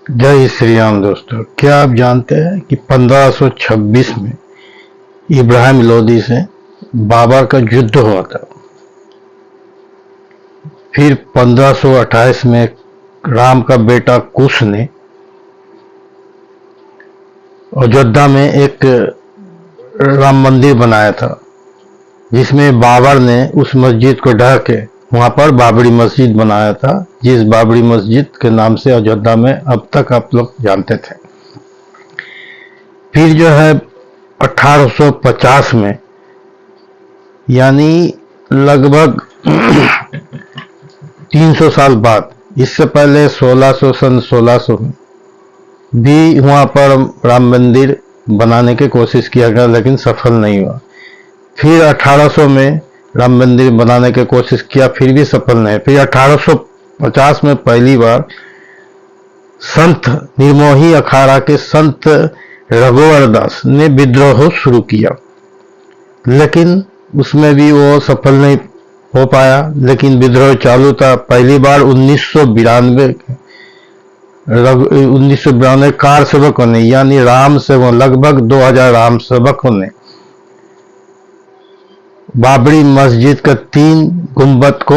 जय श्री राम दोस्तों। क्या आप जानते हैं कि 1526 में इब्राहिम लोदी से बाबर का युद्ध हुआ था। फिर 1528 में राम का बेटा कुश ने अयोध्या में एक राम मंदिर बनाया था, जिसमें बाबर ने उस मस्जिद को ढह के वहां पर बाबरी मस्जिद बनाया था, जिस बाबरी मस्जिद के नाम से अयोध्या में अब तक आप लोग जानते थे। फिर जो है 1850 में, यानी लगभग 300 साल बाद, इससे पहले 1600 में भी वहां पर राम मंदिर बनाने की कोशिश किया गया, लेकिन सफल नहीं हुआ। फिर 1800 में राम मंदिर बनाने की कोशिश किया, फिर भी सफल नहीं। फिर 1850 में पहली बार संत निर्मोही अखाड़ा के संत रघुवर दास ने विद्रोह शुरू किया, लेकिन उसमें भी वो सफल नहीं हो पाया। लेकिन विद्रोह चालू था। पहली बार 1992 कार सेवकों ने, यानी राम सेवक, लगभग 2000 राम सेवकों ने बाबरी मस्जिद का 3 गुंबद को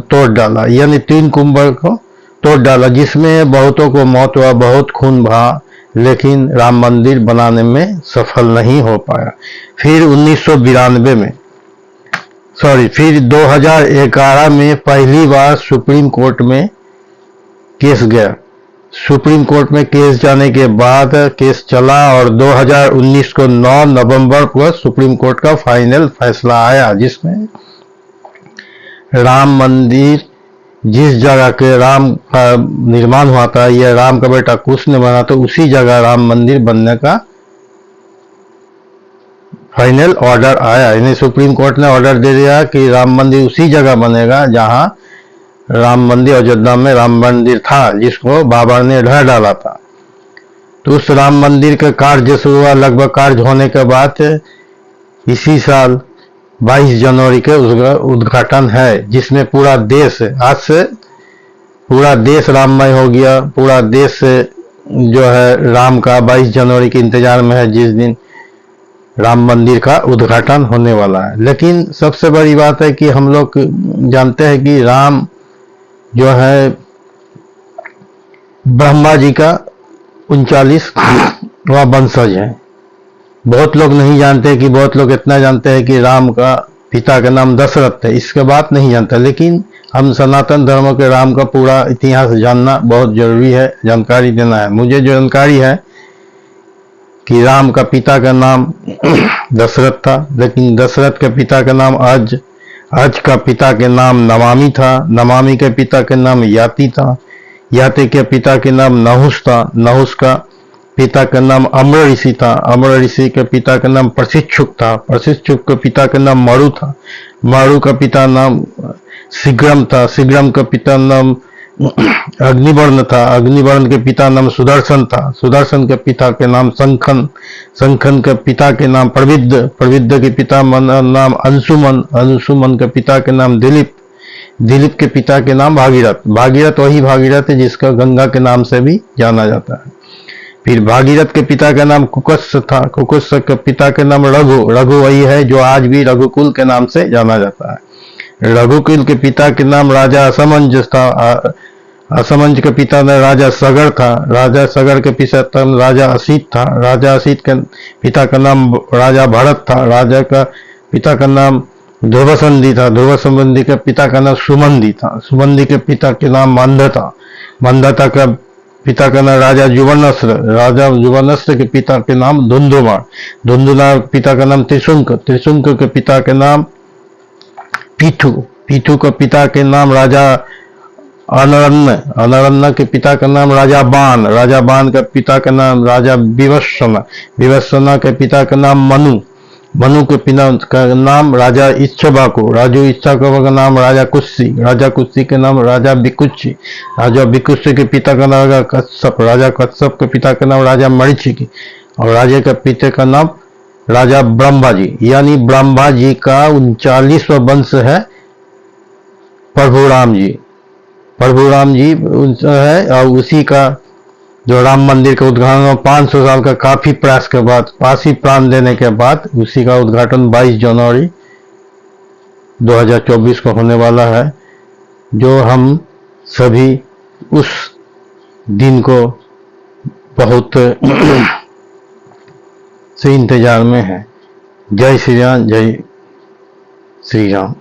तोड़ डाला, यानी 3 गुंबद को तोड़ डाला, जिसमें बहुतों को मौत हुआ, बहुत खून बहा, लेकिन राम मंदिर बनाने में सफल नहीं हो पाया। फिर 2011 में पहली बार सुप्रीम कोर्ट में केस गया। सुप्रीम कोर्ट में केस जाने के बाद केस चला और 2019 को 9 नवंबर को सुप्रीम कोर्ट का फाइनल फैसला आया, जिसमें राम मंदिर, जिस जगह के राम का निर्माण हुआ था, यह राम का बेटा कुश ने बना, तो उसी जगह राम मंदिर बनने का फाइनल ऑर्डर आया। यानी सुप्रीम कोर्ट ने ऑर्डर दे दिया कि राम मंदिर उसी जगह बनेगा जहां राम मंदिर अयोध्या में राम मंदिर था, जिसको बाबर ने ढह डाला था। तो उस राम मंदिर का कार्य शुरू हुआ। लगभग कार्य होने के बाद इसी साल 22 जनवरी के उसका उद्घाटन है, जिसमें पूरा देश, आज से पूरा देश राममय हो गया। पूरा देश जो है राम का 22 जनवरी के इंतजार में है, जिस दिन राम मंदिर का उद्घाटन होने वाला है। लेकिन सबसे बड़ी बात है कि हम लोग जानते हैं कि राम जो है ब्रह्मा जी का 39वां वंशज है। बहुत लोग नहीं जानते, कि बहुत लोग इतना जानते हैं कि राम का पिता का नाम दशरथ है, इसके बात नहीं जानते। लेकिन हम सनातन धर्म के राम का पूरा इतिहास जानना बहुत जरूरी है, जानकारी देना है। मुझे जो जानकारी है कि राम का पिता का नाम दशरथ था, लेकिन दशरथ के पिता का नाम अज का पिता के नाम नमामि था, नमामि के पिता के नाम याति था, याति के पिता के नाम नहुस था, नहुस का पिता का नाम अम्र ऋषि था, अम्र ऋषि के पिता का नाम प्रशिक्षुक था, प्रशिक्षुक के पिता का नाम मरु था, मरु का पिता नाम शीघ्रम था, शीघ्रम का पिता नाम अग्निवर्ण था, अग्निवर्ण के पिता नाम सुदर्शन था, सुदर्शन के पिता के नाम संखन, संखन के पिता के नाम प्रविद्ध, प्रविद्ध के पिता नाम अंशुमन, अंशुमन के पिता के नाम दिलीप, दिलीप के पिता के नाम भागीरथ, भागीरथ वही भागीरथ है जिसका गंगा के नाम से भी जाना जाता है। फिर भागीरथ के पिता का नाम कुकुस था, कुकुस के पिता के नाम रघु, रघु वही है जो आज भी रघुकुल के नाम से जाना जाता है। रघुकुल के पिता के नाम राजा असमंज था, असमंज के पिता ने राजा सगर था, राजा सगर के पिता राजा असित था, राजा असित के पिता का नाम राजा भरत था, राजा का पिता का नाम ध्रुवसंधि था, ध्रुवसंधि के पिता का नाम सुमंदी था, सुमंदी के पिता के नाम मंद था, मंदता का पिता का नाम राजा जुवनस्र, राजा जुवनस्र के पिता के नाम धुंधुमार, धुंधुमार पिता का नाम त्रिशुंक, त्रिशुंक के पिता के नाम पीठू, पीठू के पिता के नाम राजा अनरन्न, अनरन्न के पिता का नाम राजा बाण, राजा बाण के पिता का नाम राजा विवस्वना, विवस्वना के पिता का नाम मनु, मनु के पिता का नाम राजा इच्छवाकु, राजू इच्छवाकु का नाम राजा कुत्सी, राजा कुत्सी के नाम राजा बिकुच्ची, राजा बिकुच्ची के पिता का नाम राजा कच्छप, राजा कच्छप के पिता का नाम राजा मरीचिकी, और राजा के पिता का नाम राजा ब्रह्मा जी। यानी ब्रह्मा जी का 39वां वंश है प्रभु राम जी, प्रभु राम जी है, और उसी का जो राम मंदिर के उद्घाटन में 500 साल का काफी प्रयास के बाद, पासी प्राण देने के बाद उसी का उद्घाटन 22 जनवरी 2024 को होने वाला है, जो हम सभी उस दिन को बहुत से इंतजार में है। जय श्री राम, जय श्री राम।